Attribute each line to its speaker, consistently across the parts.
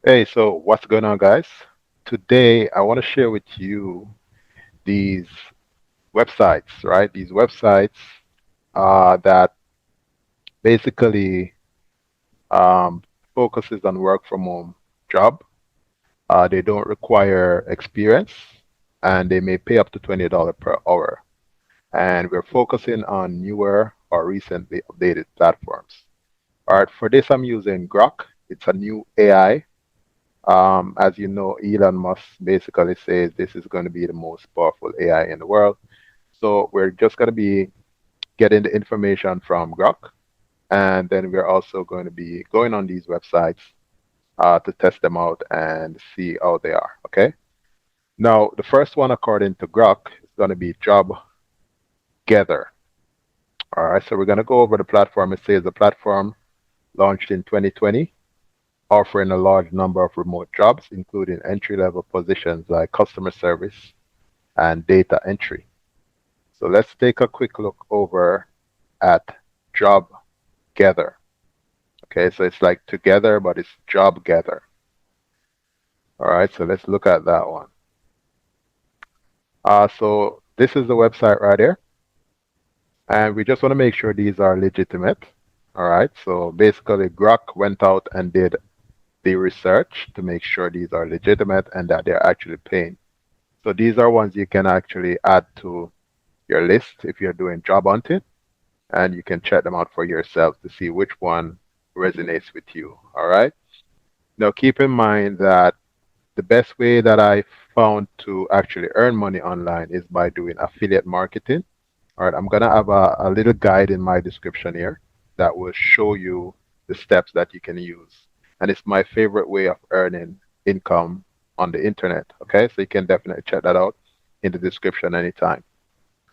Speaker 1: Hey, so what's going on, guys? Today, I want to share with you these websites, right? These websites that basically um, focuses on work from home job. They don't require experience, and they may pay up to $20 per hour. And we're focusing on newer or recently updated platforms. All right, for this, I'm using Grok. It's a new AI. As you know, Elon Musk basically says this is going to be the most powerful AI in the world. So we're just going to be getting the information from Grok, and then we're also going to be going on these websites to test them out and see how they are. Okay. Now, the first one, according to Grok, is going to be Jobgether. All right. So we're going to go over the platform. It says the platform launched in 2020, offering a large number of remote jobs, including entry-level positions like customer service and data entry. So let's take a quick look over at Jobgether. Okay, so it's like together, but it's Jobgether. All right, so let's look at that one. So this is the website right here, and we just want to make sure these are legitimate. All right, so basically, Grok went out and did the research to make sure these are legitimate and that they're actually paying. So these are ones you can actually add to your list if you're doing job hunting, and you can check them out for yourself to see which one resonates with you. All right. Now, keep in mind that the best way that I found to actually earn money online is by doing affiliate marketing. All right. I'm going to have a little guide in my description here that will show you the steps that you can use. And it's my favorite way of earning income on the internet. Okay. So you can definitely check that out in the description anytime.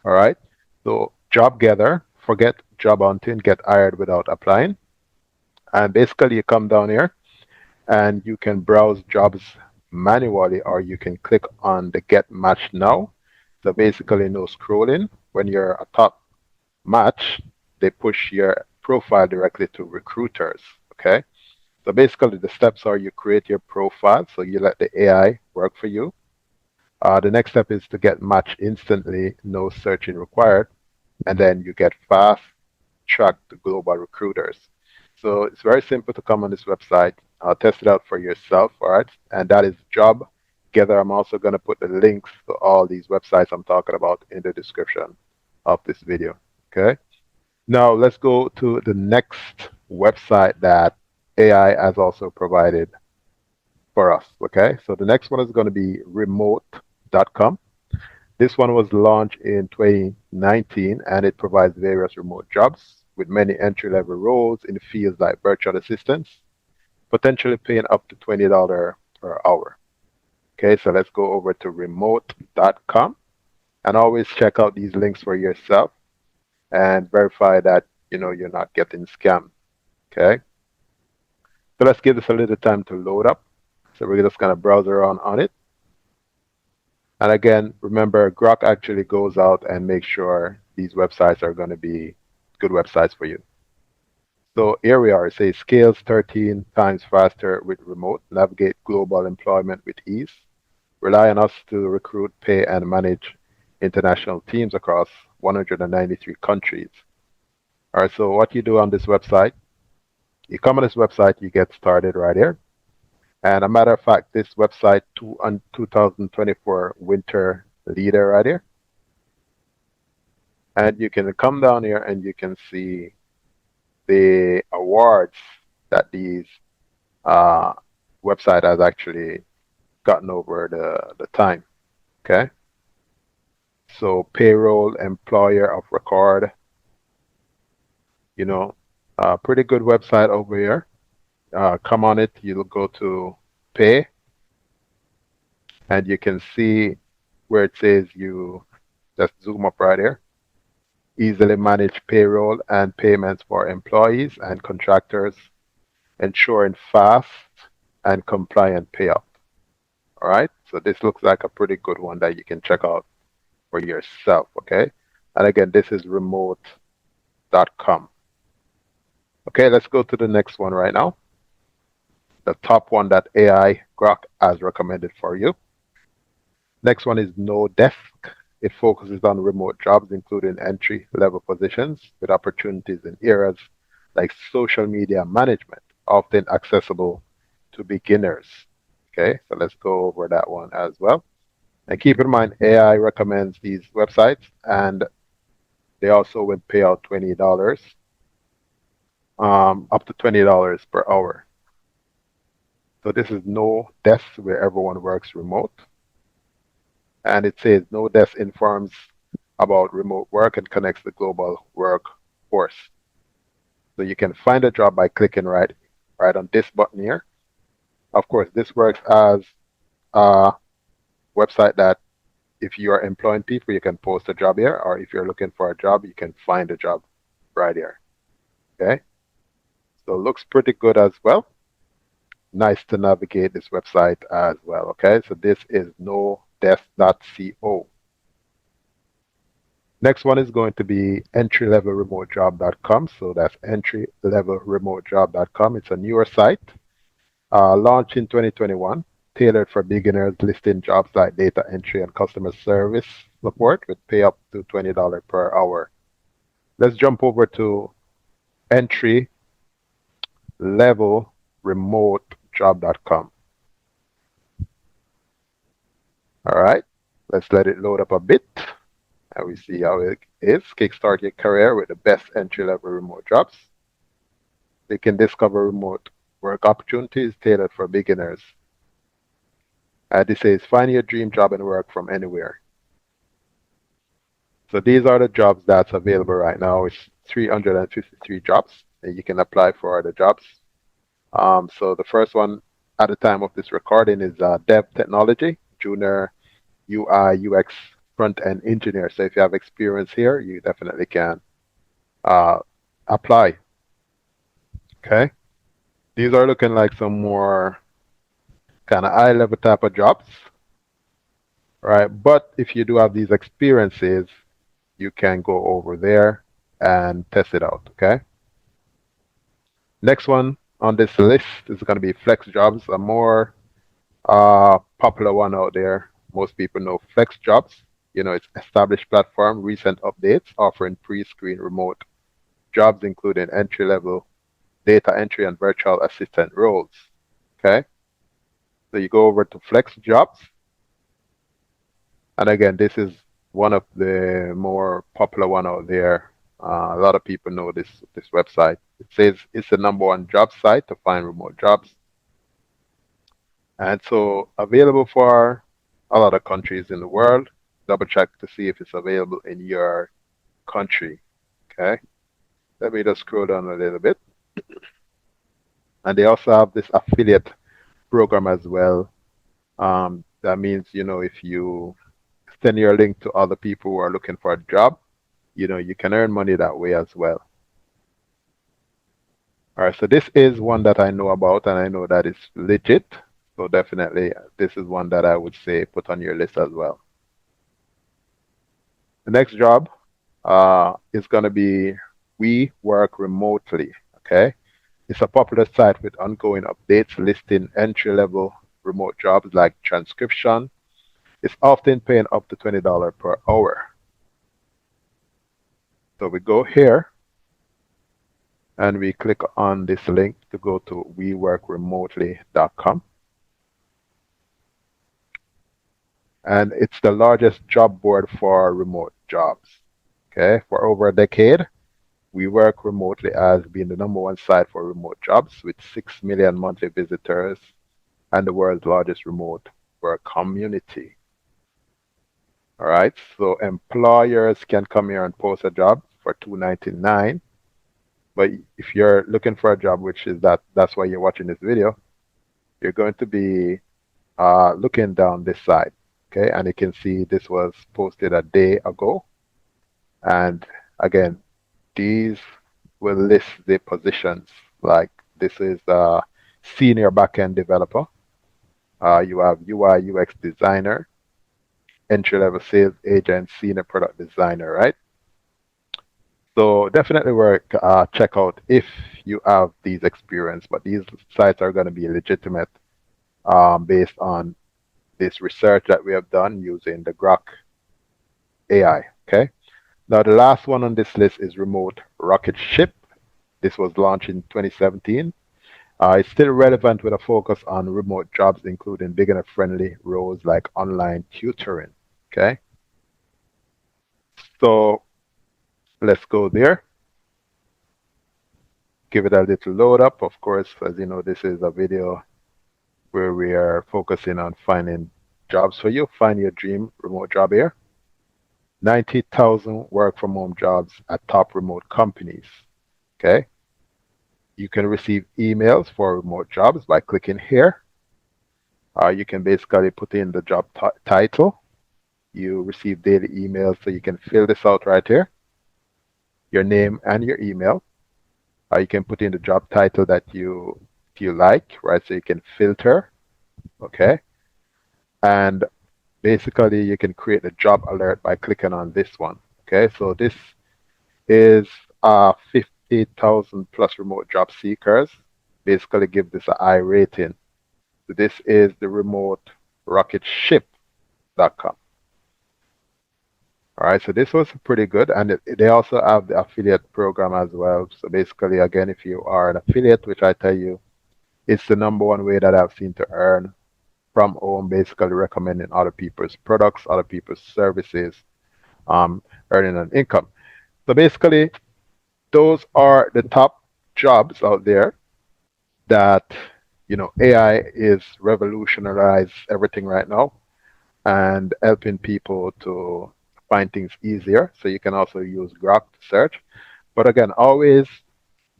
Speaker 1: All right. So Jobgether, forget job hunting, get hired without applying. And basically you come down here and you can browse jobs manually or you can click on the get match now. So basically no scrolling. When you're a top match, they push your profile directly to recruiters. Okay. So basically the steps are you create your profile. So you let the AI work for you. The next step is to get matched instantly, no searching required, and then you get fast track to global recruiters. So it's very simple to come on this website, test it out for yourself, all right? And that is Jobgether. I'm also going to put the links to all these websites I'm talking about in the description of this video, okay? Now let's go to the next website that AI has also provided for us, okay? So the next one is going to be remote.com. This one was launched in 2019 and it provides various remote jobs with many entry level roles in fields like virtual assistants, potentially paying up to $20 per hour. Okay, so let's go over to remote.com and always check out these links for yourself and verify that you're not getting scammed. Okay, so let's give this a little time to load up. So we're just gonna browse around on it. And again, remember, Grok actually goes out and makes sure these websites are going to be good websites for you. So here we are. It says scales 13 times faster with remote, navigate global employment with ease, rely on us to recruit, pay, and manage international teams across 193 countries. All right, so what you do on this website, you come on this website, you get started right here. And a matter of fact, this website, 2024 winter leader right here. And you can come down here and you can see the awards that these uh, website has actually gotten over the time. Okay. So payroll, employer of record, you know, pretty good website over here. Come on it, you'll go to pay and you can see where it says you just zoom up right here. Easily manage payroll and payments for employees and contractors, ensuring fast and compliant payout. All right. So this looks like a pretty good one that you can check out for yourself. Okay. And again, this is remote.com. Okay. Let's go to the next one right now. the top one that AI Grok has recommended for you. Next one is NoDesk. It focuses on remote jobs, including entry-level positions with opportunities in areas like social media management, often accessible to beginners. Okay, so let's go over that one as well. And keep in mind, AI recommends these websites, and they also would pay out $20, up to $20 per hour. So this is NoDesk, where everyone works remote. And it says NoDesk informs about remote work and connects the global workforce. So you can find a job by clicking right on this button here. Of course, this works as a website that if you are employing people, you can post a job here, or if you're looking for a job, you can find a job right here. Okay, so it looks pretty good as well. Nice to navigate this website as well. Okay, so this is nodesk.co. Next one is going to be entrylevelremotejob.com. So that's entrylevelremotejob.com. It's a newer site, launched in 2021, tailored for beginners, listing jobs like data entry and customer service support with pay up to $20 per hour. Let's jump over to entrylevelremotejob.com. All right, let's let it load up a bit. And we see how it is. Kickstart your career with the best entry-level remote jobs. You can discover remote work opportunities tailored for beginners. This says, find your dream job and work from anywhere. So these are the jobs that's available right now. It's 353 jobs, and you can apply for the jobs. So the first one at the time of this recording is Dev Technology, Junior UI UX front-end engineer. So if you have experience here, you definitely can apply. Okay. These are looking like some more kind of high-level type of jobs, right? But if you do have these experiences, you can go over there and test it out, okay? Next one on this list is going to be FlexJobs, a more popular one out there. Most people know FlexJobs. You know, it's established platform, recent updates, offering pre-screen remote jobs, including entry-level data entry and virtual assistant roles, okay? So you go over to FlexJobs. And again, this is one of the more popular one out there. A lot of people know this website. It says it's the #1 job site to find remote jobs. And so available for a lot of countries in the world. Double check to see if it's available in your country. Okay. Let me just scroll down a little bit. And they also have this affiliate program as well. That means, you know, if you send your link to other people who are looking for a job, you know, you can earn money that way as well. All right, so this is one that I know about, and I know that it's legit. So definitely, this is one that I would say put on your list as well. The next job is going to be We Work Remotely. Okay, it's a popular site with ongoing updates listing entry-level remote jobs like transcription. It's often paying up to $20 per hour. So we go here and we click on this link to go to weworkremotely.com. And it's the largest job board for remote jobs. Okay, for over a decade, We Work Remotely has been the #1 site for remote jobs with 6 million monthly visitors and the world's largest remote work community. All right, so employers can come here and post a job for $2.99. But if you're looking for a job, which is that's why you're watching this video, you're going to be looking down this side, okay? And you can see this was posted a day ago. And again, these will list the positions. Like this is a senior backend developer. You have UI UX designer, entry-level sales agent, senior product designer, right? So definitely work, check out if you have these experience, but these sites are going to be legitimate based on this research that we have done using the Grok AI. Okay. Now the last one on this list is Remote Rocketship. This was launched in 2017. It's still relevant with a focus on remote jobs, including beginner-friendly roles like online tutoring. Okay. So let's go there. Give it a little load up. Of course, as you know, this is a video where we are focusing on finding jobs for you. Find your dream remote job here. 90,000 work from home jobs at top remote companies. Okay. You can receive emails for remote jobs by clicking here. You can basically put in the job title. You receive daily emails, so you can fill this out right here. Your name and your email. You can put in the job title that you like, right? So you can filter, okay? And basically you can create a job alert by clicking on this one, okay? So this is 50,000 plus remote job seekers. Basically give this a high rating. So this is the remote rocketship.com. All right, so this was pretty good, and they also have the affiliate program as well. So basically, again, if you are an affiliate, which I tell you, it's the number one way that I've seen to earn from home, basically recommending other people's products, other people's services, earning an income. So basically, those are the top jobs out there that, AI is revolutionized everything right now and helping people to find things easier. So you can also use Grok to search. But again, always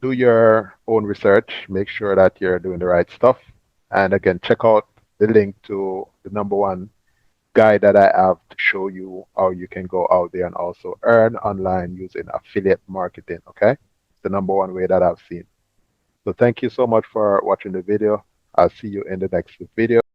Speaker 1: do your own research. Make sure that you're doing the right stuff. And again, check out the link to the number one guide that I have to show you how you can go out there and also earn online using affiliate marketing. Okay. It's the number one way that I've seen. So thank you so much for watching the video. I'll see you in the next video.